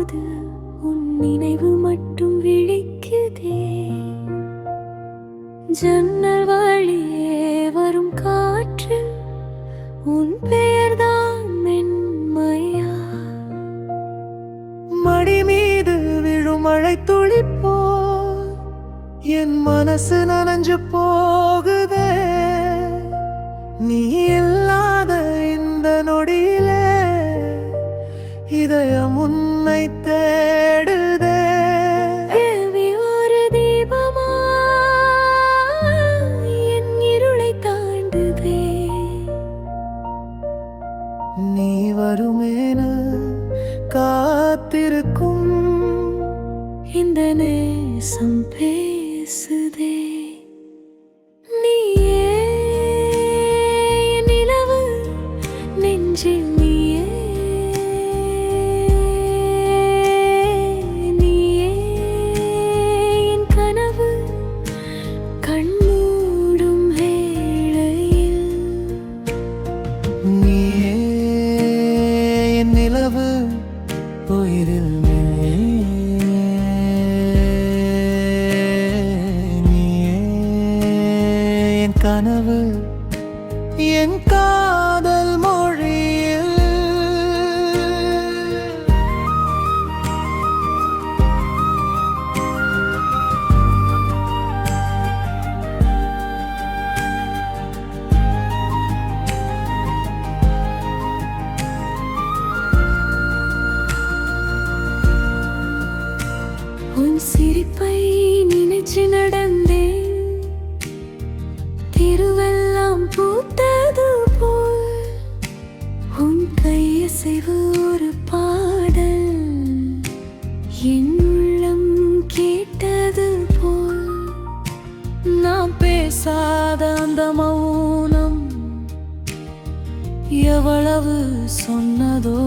போது உன் நினைவு மட்டும் விழிக்குதே. ஜன்னல் வழியே வரும் காற்று உன் பெயர்தான் மென்மையா. மடி மீது விழும் மழை துளிப்போ என் மனசு நனைஞ்சு போகுதே. நீ இல்லாத இந்த நொடியிலே இதயம் உன்னை தேடுதே. ஒரு தீபமா என் இருளை தாண்டுதே. நீ வருமேன காத்திருக்கும் இந்த நேசம் பேசுதே. உயிரில் நீயே என் கனவு, என் காதல் மொழியில். உன் சிரிப்பை நினைச்சு நடந்தேன். திருவெல்லாம் பூத்தது போல் உன் கையசைவு ஒரு பாடல் என் உள்ளம் கேட்டது போல். நான் பேசாத அந்த மௌனம் எவ்வளவு சொன்னதோ.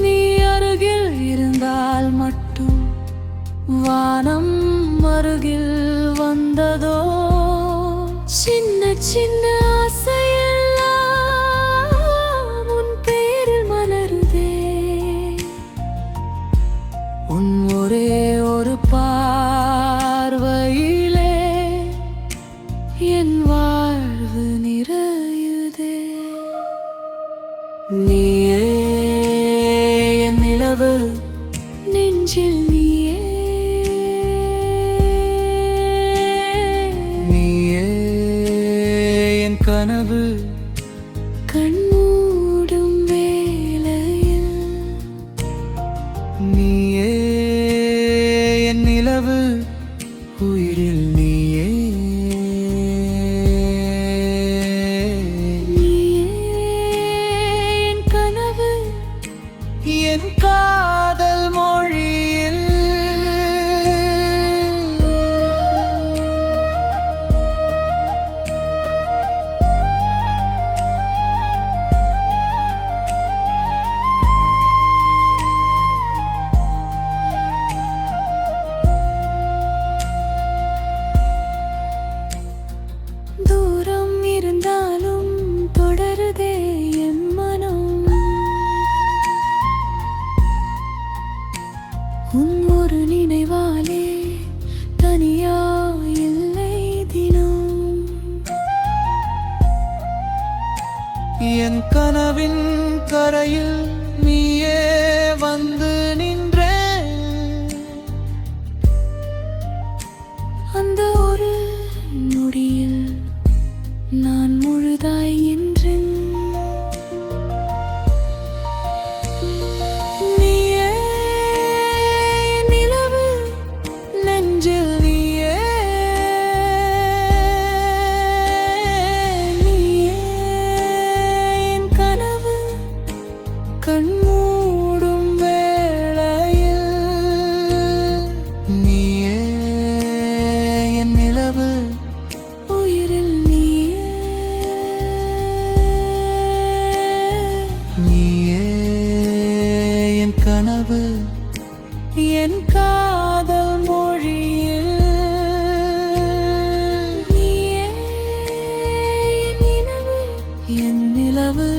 நீ அருகில் இருந்தால் மட்டும் வானம் அருகில் வந்ததோ. சின்ன சின்ன ஆசையெல்லாம் உன் பேரில் மலருதே. உன் ஒரே ஒரு பார்வையிலே என் வாழ்வு நிறையுதே. நீயே நிலவு நெஞ்சில் நீயே, நீயே என் கனவு கண்மூடும் வேளையில். நீயே என் நிலவு உயிரில் நீயே. என் காதல் மொழியில். தூரம் இருந்தாலும் தொடருதே என் மனம். உன் ஒரு நினைவாலே தனியா இல்லை தினம். என் கனவின் கரையில் நீயே வந்து நின்றே. அந்த ஒரு நொடியில் நான் முழுதாய் என்றேன். கண்மூடும் வேளையில் நீயே என் நிலவு உயிரில் நீயே. நீயே என் கனவு, என் காதல் மொழியில். நீயே என் நிலவு, என் நிலவு.